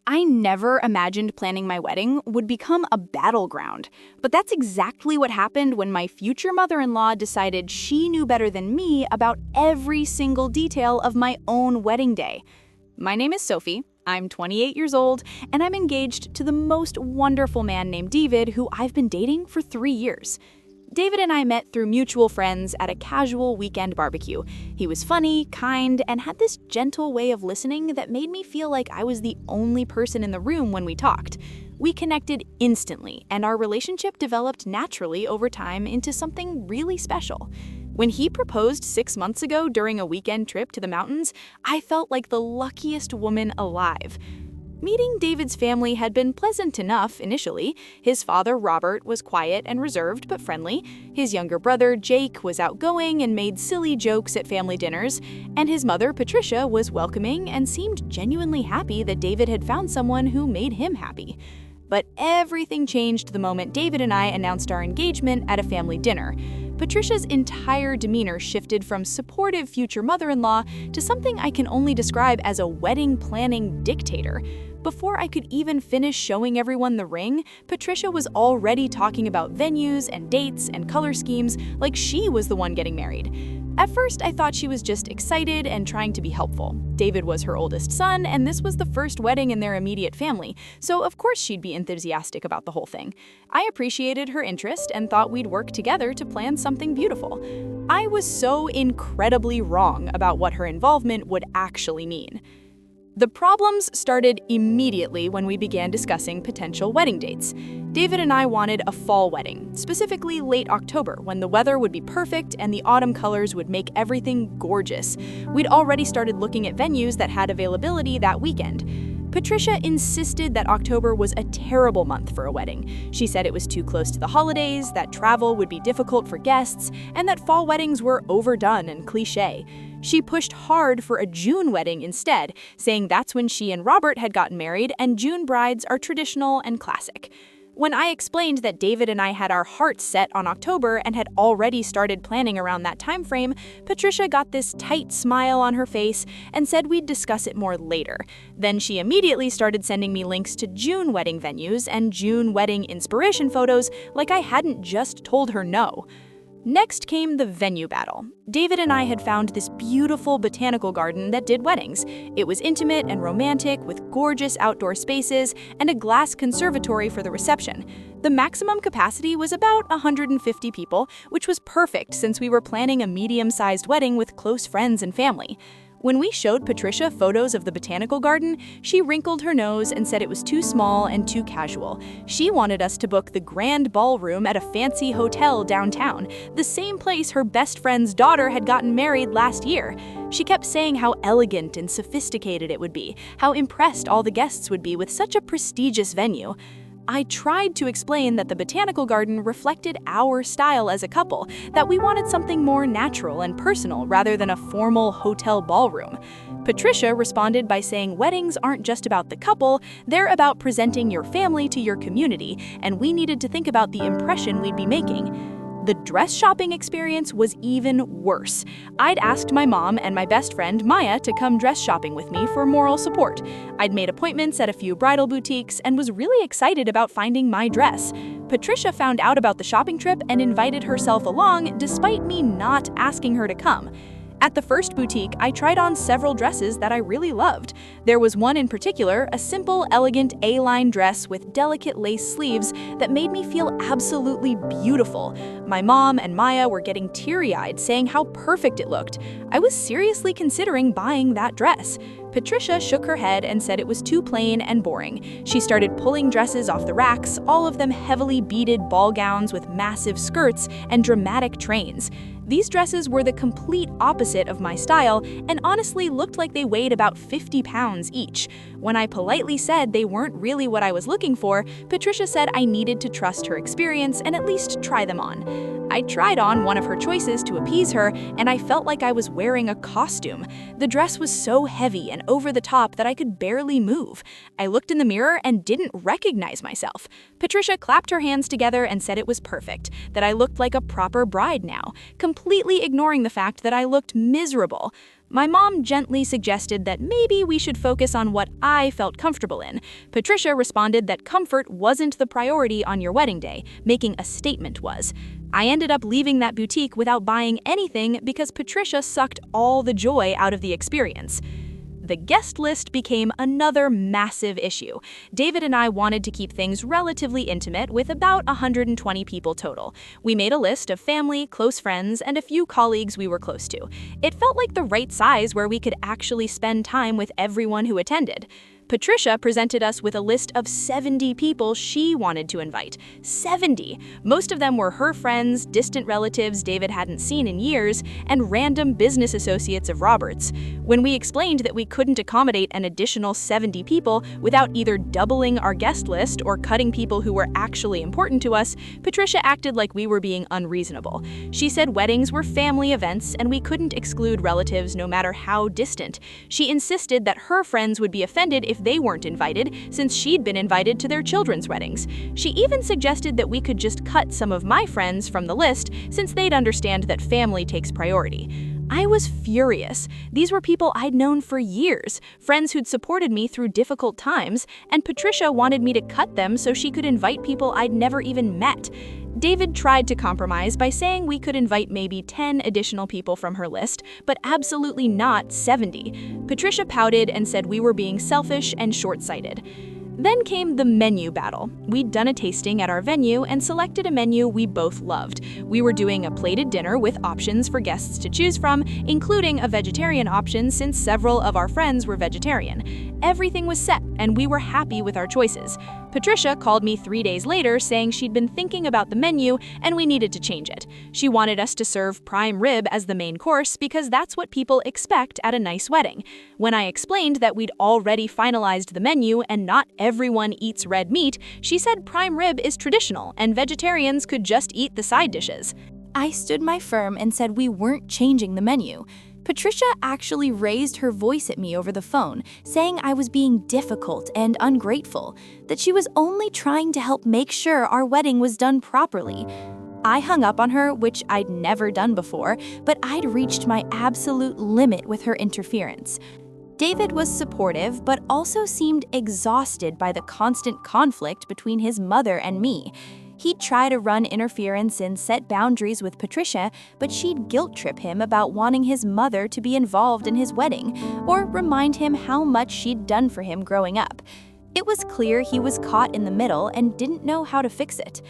I never imagined planning my wedding would become a battleground. But that's exactly what happened when my future mother-in-law decided she knew better than me about every single detail of my own wedding day. My name is Sophie. I'm 28 years old, and I'm engaged to the most wonderful man named David, who I've been dating for 3 years. David and I met through mutual friends at a casual weekend barbecue. He was funny, kind, and had this gentle way of listening that made me feel like I was the only person in the room when we talked. We connected instantly, and our relationship developed naturally over time into something really special. When he proposed 6 months ago during a weekend trip to the mountains, I felt like the luckiest woman alive. Meeting David's family had been pleasant enough initially. His father, Robert, was quiet and reserved but friendly. His younger brother, Jake, was outgoing and made silly jokes at family dinners. And his mother, Patricia, was welcoming and seemed genuinely happy that David had found someone who made him happy. But everything changed the moment David and I announced our engagement at a family dinner. Patricia's entire demeanor shifted from supportive future mother-in-law to something I can only describe as a wedding planning dictator. Before I could even finish showing everyone the ring, Patricia was already talking about venues and dates and color schemes like she was the one getting married. At first, I thought she was just excited and trying to be helpful. David was her oldest son, and this was the first wedding in their immediate family, so of course she'd be enthusiastic about the whole thing. I appreciated her interest and thought we'd work together to plan something beautiful. I was so incredibly wrong about what her involvement would actually mean. The problems started immediately when we began discussing potential wedding dates. David and I wanted a fall wedding, specifically late October, when the weather would be perfect and the autumn colors would make everything gorgeous. We'd already started looking at venues that had availability that weekend. Patricia insisted that October was a terrible month for a wedding. She said it was too close to the holidays, that travel would be difficult for guests, and that fall weddings were overdone and cliché. She pushed hard for a June wedding instead, saying that's when she and Robert had gotten married and June brides are traditional and classic. When I explained that David and I had our hearts set on October and had already started planning around that time frame, Patricia got this tight smile on her face and said we'd discuss it more later. Then she immediately started sending me links to June wedding venues and June wedding inspiration photos like I hadn't just told her no. Next came the venue battle. David and I had found this beautiful botanical garden that did weddings. It was intimate and romantic with gorgeous outdoor spaces and a glass conservatory for the reception. The maximum capacity was about 150 people, which was perfect since we were planning a medium-sized wedding with close friends and family. When we showed Patricia photos of the botanical garden, she wrinkled her nose and said it was too small and too casual. She wanted us to book the grand ballroom at a fancy hotel downtown, the same place her best friend's daughter had gotten married last year. She kept saying how elegant and sophisticated it would be, how impressed all the guests would be with such a prestigious venue. I tried to explain that the botanical garden reflected our style as a couple, that we wanted something more natural and personal rather than a formal hotel ballroom. Patricia responded by saying weddings aren't just about the couple, they're about presenting your family to your community, and we needed to think about the impression we'd be making. The dress shopping experience was even worse. I'd asked my mom and my best friend, Maya, to come dress shopping with me for moral support. I'd made appointments at a few bridal boutiques and was really excited about finding my dress. Patricia found out about the shopping trip and invited herself along despite me not asking her to come. At the first boutique, I tried on several dresses that I really loved. There was one in particular, a simple, elegant A-line dress with delicate lace sleeves that made me feel absolutely beautiful. My mom and Maya were getting teary-eyed, saying how perfect it looked. I was seriously considering buying that dress. Patricia shook her head and said it was too plain and boring. She started pulling dresses off the racks, all of them heavily beaded ball gowns with massive skirts and dramatic trains. These dresses were the complete opposite of my style and honestly looked like they weighed about 50 pounds each. When I politely said they weren't really what I was looking for, Patricia said I needed to trust her experience and at least try them on. I tried on one of her choices to appease her, and I felt like I was wearing a costume. The dress was so heavy and over the top that I could barely move. I looked in the mirror and didn't recognize myself. Patricia clapped her hands together and said it was perfect, that I looked like a proper bride now, completely ignoring the fact that I looked miserable. My mom gently suggested that maybe we should focus on what I felt comfortable in. Patricia responded that comfort wasn't the priority on your wedding day, making a statement was. I ended up leaving that boutique without buying anything because Patricia sucked all the joy out of the experience. The guest list became another massive issue. David and I wanted to keep things relatively intimate with about 120 people total. We made a list of family, close friends, and a few colleagues we were close to. It felt like the right size where we could actually spend time with everyone who attended. Patricia presented us with a list of 70 people she wanted to invite. 70! Most of them were her friends, distant relatives David hadn't seen in years, and random business associates of Robert's. When we explained that we couldn't accommodate an additional 70 people without either doubling our guest list or cutting people who were actually important to us, Patricia acted like we were being unreasonable. She said weddings were family events and we couldn't exclude relatives no matter how distant. She insisted that her friends would be offended if they weren't invited, since she'd been invited to their children's weddings. She even suggested that we could just cut some of my friends from the list, since they'd understand that family takes priority. I was furious. These were people I'd known for years, friends who'd supported me through difficult times, and Patricia wanted me to cut them so she could invite people I'd never even met. David tried to compromise by saying we could invite maybe 10 additional people from her list, but absolutely not 70. Patricia pouted and said we were being selfish and short-sighted. Then came the menu battle. We'd done a tasting at our venue and selected a menu we both loved. We were doing a plated dinner with options for guests to choose from, including a vegetarian option since several of our friends were vegetarian. Everything was set, and we were happy with our choices. Patricia called me 3 days later saying she'd been thinking about the menu and we needed to change it. She wanted us to serve prime rib as the main course because that's what people expect at a nice wedding. When I explained that we'd already finalized the menu and not everyone eats red meat, she said prime rib is traditional and vegetarians could just eat the side dishes. I stood my firm and said we weren't changing the menu. Patricia actually raised her voice at me over the phone, saying I was being difficult and ungrateful, that she was only trying to help make sure our wedding was done properly. I hung up on her, which I'd never done before, but I'd reached my absolute limit with her interference. David was supportive, but also seemed exhausted by the constant conflict between his mother and me. He'd try to run interference and set boundaries with Patricia, but she'd guilt-trip him about wanting his mother to be involved in his wedding, or remind him how much she'd done for him growing up. It was clear he was caught in the middle and didn't know how to fix it.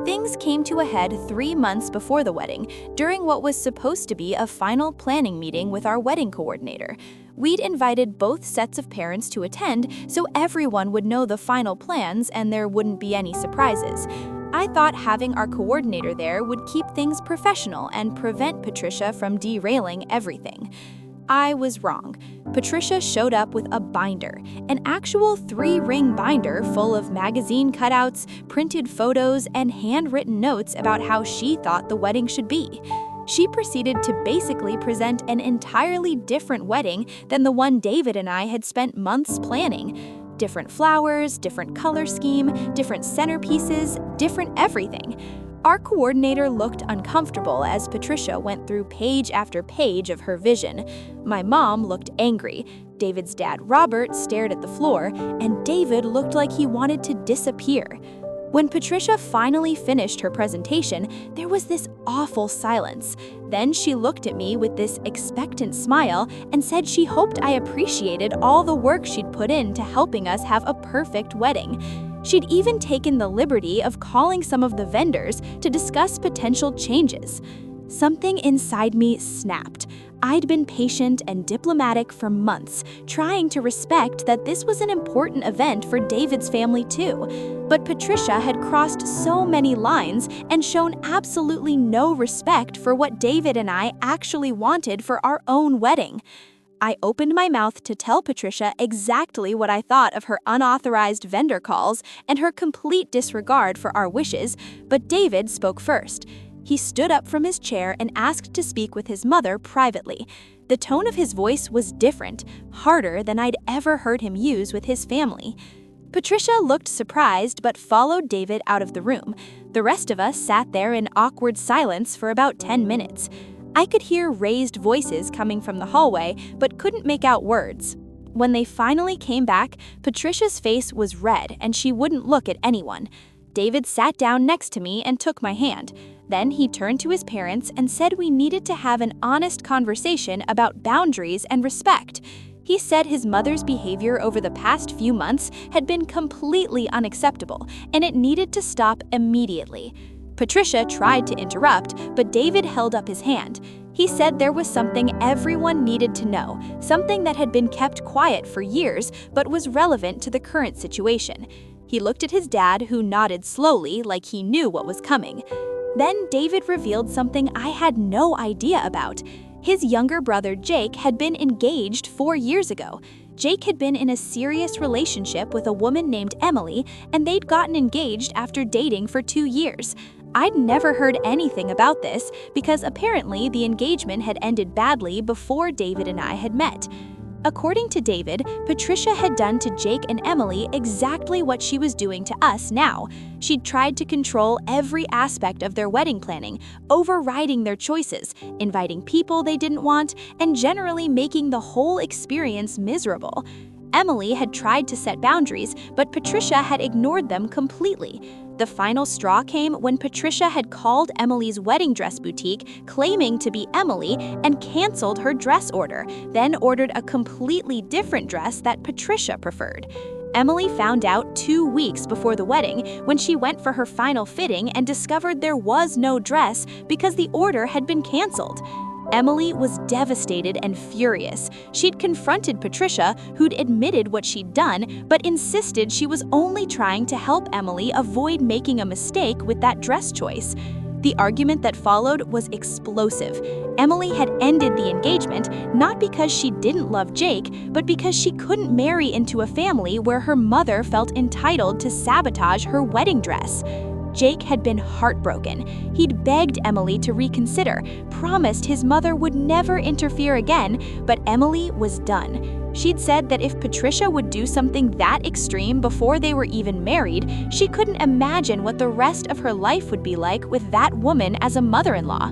Things came to a head 3 months before the wedding, during what was supposed to be a final planning meeting with our wedding coordinator. We'd invited both sets of parents to attend so everyone would know the final plans and there wouldn't be any surprises. I thought having our coordinator there would keep things professional and prevent Patricia from derailing everything. I was wrong. Patricia showed up with a binder, an actual 3-ring binder full of magazine cutouts, printed photos, and handwritten notes about how she thought the wedding should be. She proceeded to basically present an entirely different wedding than the one David and I had spent months planning. Different flowers, different color scheme, different centerpieces, different everything. Our coordinator looked uncomfortable as Patricia went through page after page of her vision. My mom looked angry. David's dad, Robert, stared at the floor, and David looked like he wanted to disappear. When Patricia finally finished her presentation, there was this awful silence. Then she looked at me with this expectant smile and said she hoped I appreciated all the work she'd put into helping us have a perfect wedding. She'd even taken the liberty of calling some of the vendors to discuss potential changes. Something inside me snapped. I'd been patient and diplomatic for months, trying to respect that this was an important event for David's family too. But Patricia had crossed so many lines and shown absolutely no respect for what David and I actually wanted for our own wedding. I opened my mouth to tell Patricia exactly what I thought of her unauthorized vendor calls and her complete disregard for our wishes, but David spoke first. He stood up from his chair and asked to speak with his mother privately. The tone of his voice was different, harder than I'd ever heard him use with his family. Patricia looked surprised but followed David out of the room. The rest of us sat there in awkward silence for about 10 minutes. I could hear raised voices coming from the hallway, but couldn't make out words. When they finally came back, Patricia's face was red and she wouldn't look at anyone. David sat down next to me and took my hand. Then he turned to his parents and said we needed to have an honest conversation about boundaries and respect. He said his mother's behavior over the past few months had been completely unacceptable, and it needed to stop immediately. Patricia tried to interrupt, but David held up his hand. He said there was something everyone needed to know, something that had been kept quiet for years but was relevant to the current situation. He looked at his dad, who nodded slowly like he knew what was coming. Then David revealed something I had no idea about. His younger brother Jake had been engaged 4 years ago. Jake had been in a serious relationship with a woman named Emily, and they'd gotten engaged after dating for 2 years. I'd never heard anything about this because apparently the engagement had ended badly before David and I had met. According to David, Patricia had done to Jake and Emily exactly what she was doing to us now. She'd tried to control every aspect of their wedding planning, overriding their choices, inviting people they didn't want, and generally making the whole experience miserable. Emily had tried to set boundaries, but Patricia had ignored them completely. The final straw came when Patricia had called Emily's wedding dress boutique, claiming to be Emily, and canceled her dress order, then ordered a completely different dress that Patricia preferred. Emily found out 2 weeks before the wedding when she went for her final fitting and discovered there was no dress because the order had been canceled. Emily was devastated and furious. She'd confronted Patricia, who'd admitted what she'd done, but insisted she was only trying to help Emily avoid making a mistake with that dress choice. The argument that followed was explosive. Emily had ended the engagement not because she didn't love Jake, but because she couldn't marry into a family where her mother felt entitled to sabotage her wedding dress. Jake had been heartbroken. He'd begged Emily to reconsider, promised his mother would never interfere again, but Emily was done. She'd said that if Patricia would do something that extreme before they were even married, she couldn't imagine what the rest of her life would be like with that woman as a mother-in-law.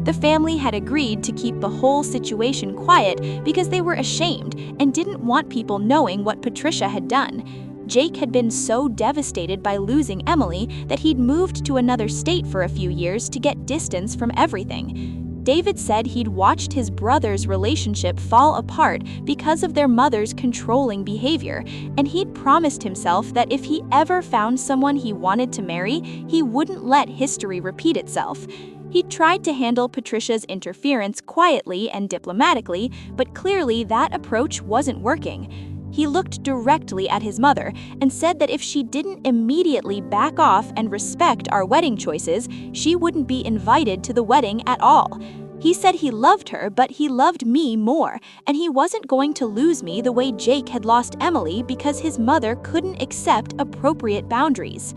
The family had agreed to keep the whole situation quiet because they were ashamed and didn't want people knowing what Patricia had done. Jake had been so devastated by losing Emily that he'd moved to another state for a few years to get distance from everything. David said he'd watched his brother's relationship fall apart because of their mother's controlling behavior, and he'd promised himself that if he ever found someone he wanted to marry, he wouldn't let history repeat itself. He tried to handle Patricia's interference quietly and diplomatically, but clearly that approach wasn't working. He looked directly at his mother and said that if she didn't immediately back off and respect our wedding choices, she wouldn't be invited to the wedding at all. He said he loved her, but he loved me more, and he wasn't going to lose me the way Jake had lost Emily because his mother couldn't accept appropriate boundaries.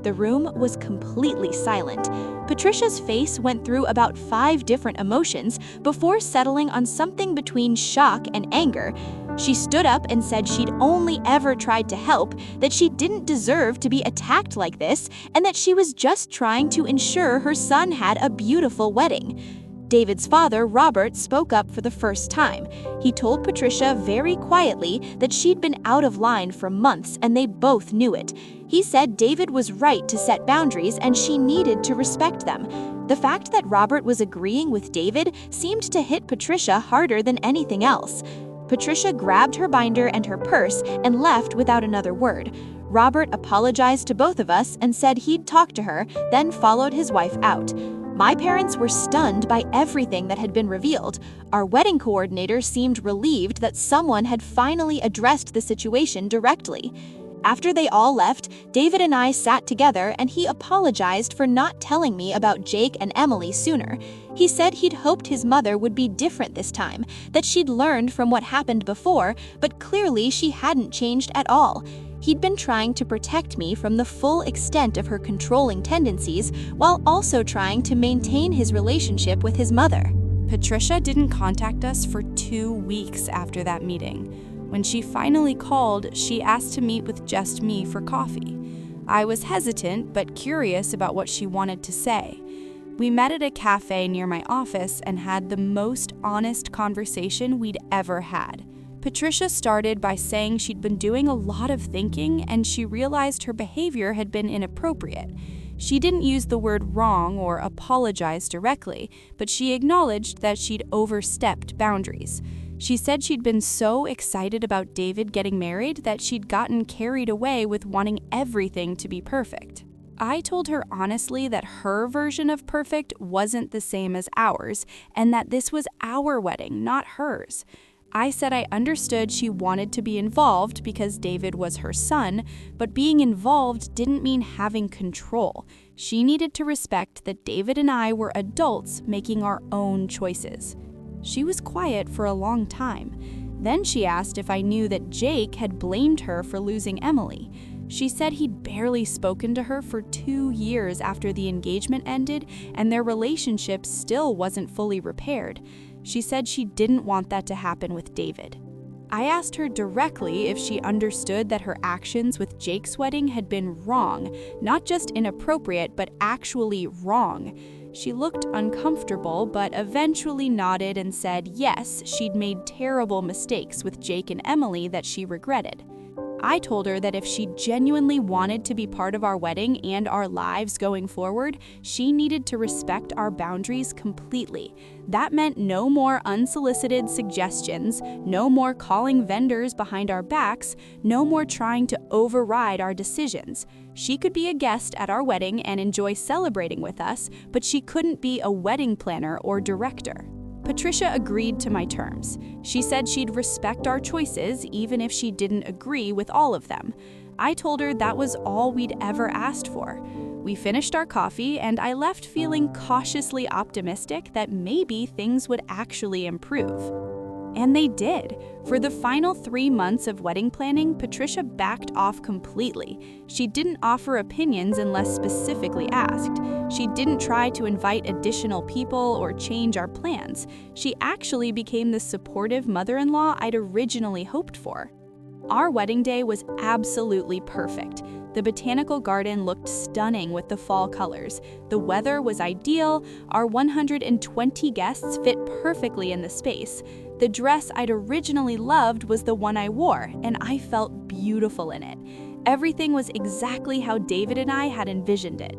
The room was completely silent. Patricia's face went through about 5 different emotions before settling on something between shock and anger. She stood up and said she'd only ever tried to help, that she didn't deserve to be attacked like this, and that she was just trying to ensure her son had a beautiful wedding. David's father, Robert, spoke up for the first time. He told Patricia very quietly that she'd been out of line for months and they both knew it. He said David was right to set boundaries and she needed to respect them. The fact that Robert was agreeing with David seemed to hit Patricia harder than anything else. Patricia grabbed her binder and her purse and left without another word. Robert apologized to both of us and said he'd talk to her, then followed his wife out. My parents were stunned by everything that had been revealed. Our wedding coordinator seemed relieved that someone had finally addressed the situation directly. After they all left, David and I sat together and he apologized for not telling me about Jake and Emily sooner. He said he'd hoped his mother would be different this time, that she'd learned from what happened before, but clearly she hadn't changed at all. He'd been trying to protect me from the full extent of her controlling tendencies while also trying to maintain his relationship with his mother. Patricia didn't contact us for 2 weeks after that meeting. When she finally called, she asked to meet with just me for coffee. I was hesitant but curious about what she wanted to say. We met at a cafe near my office and had the most honest conversation we'd ever had. Patricia started by saying she'd been doing a lot of thinking and she realized her behavior had been inappropriate. She didn't use the word wrong or apologize directly, but she acknowledged that she'd overstepped boundaries. She said she'd been so excited about David getting married that she'd gotten carried away with wanting everything to be perfect. I told her honestly that her version of perfect wasn't the same as ours, and that this was our wedding, not hers. I said I understood she wanted to be involved because David was her son, but being involved didn't mean having control. She needed to respect that David and I were adults making our own choices. She was quiet for a long time. Then she asked if I knew that Jake had blamed her for losing Emily. She said he'd barely spoken to her for 2 years after the engagement ended, and their relationship still wasn't fully repaired. She said she didn't want that to happen with David. I asked her directly if she understood that her actions with Jake's wedding had been wrong, not just inappropriate, but actually wrong. She looked uncomfortable, but eventually nodded and said yes, she'd made terrible mistakes with Jake and Emily that she regretted. I told her that if she genuinely wanted to be part of our wedding and our lives going forward, she needed to respect our boundaries completely. That meant no more unsolicited suggestions, no more calling vendors behind our backs, no more trying to override our decisions. She could be a guest at our wedding and enjoy celebrating with us, but she couldn't be a wedding planner or director. Patricia agreed to my terms. She said she'd respect our choices even if she didn't agree with all of them. I told her that was all we'd ever asked for. We finished our coffee and I left feeling cautiously optimistic that maybe things would actually improve. And they did. For the final 3 months of wedding planning, Patricia backed off completely. She didn't offer opinions unless specifically asked. She didn't try to invite additional people or change our plans. She actually became the supportive mother-in-law I'd originally hoped for. Our wedding day was absolutely perfect. The botanical garden looked stunning with the fall colors. The weather was ideal. Our 120 guests fit perfectly in the space. The dress I'd originally loved was the one I wore, and I felt beautiful in it. Everything was exactly how David and I had envisioned it.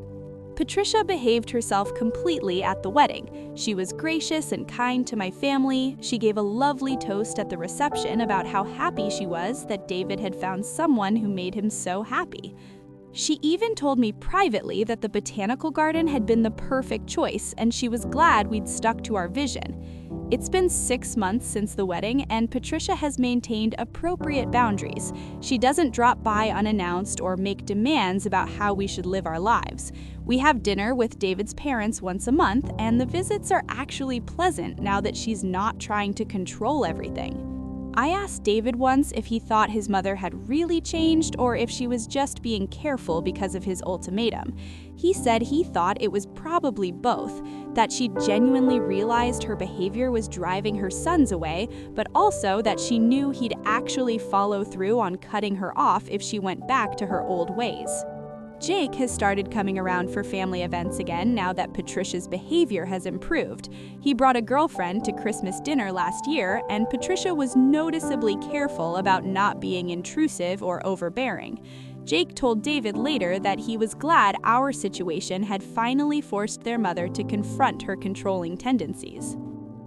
Patricia behaved herself completely at the wedding. She was gracious and kind to my family. She gave a lovely toast at the reception about how happy she was that David had found someone who made him so happy. She even told me privately that the botanical garden had been the perfect choice, and she was glad we'd stuck to our vision. It's been 6 months since the wedding, and Patricia has maintained appropriate boundaries. She doesn't drop by unannounced or make demands about how we should live our lives. We have dinner with David's parents once a month, and the visits are actually pleasant now that she's not trying to control everything. I asked David once if he thought his mother had really changed or if she was just being careful because of his ultimatum. He said he thought it was probably both, that she genuinely realized her behavior was driving her sons away, but also that she knew he'd actually follow through on cutting her off if she went back to her old ways. Jake has started coming around for family events again now that Patricia's behavior has improved. He brought a girlfriend to Christmas dinner last year, and Patricia was noticeably careful about not being intrusive or overbearing. Jake told David later that he was glad our situation had finally forced their mother to confront her controlling tendencies.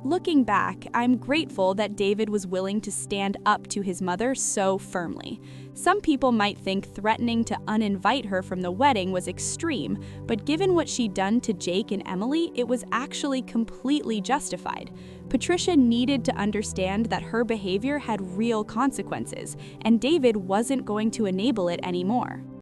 Looking back, I'm grateful that David was willing to stand up to his mother so firmly. Some people might think threatening to uninvite her from the wedding was extreme, but given what she'd done to Jake and Emily, it was actually completely justified. Patricia needed to understand that her behavior had real consequences, and David wasn't going to enable it anymore.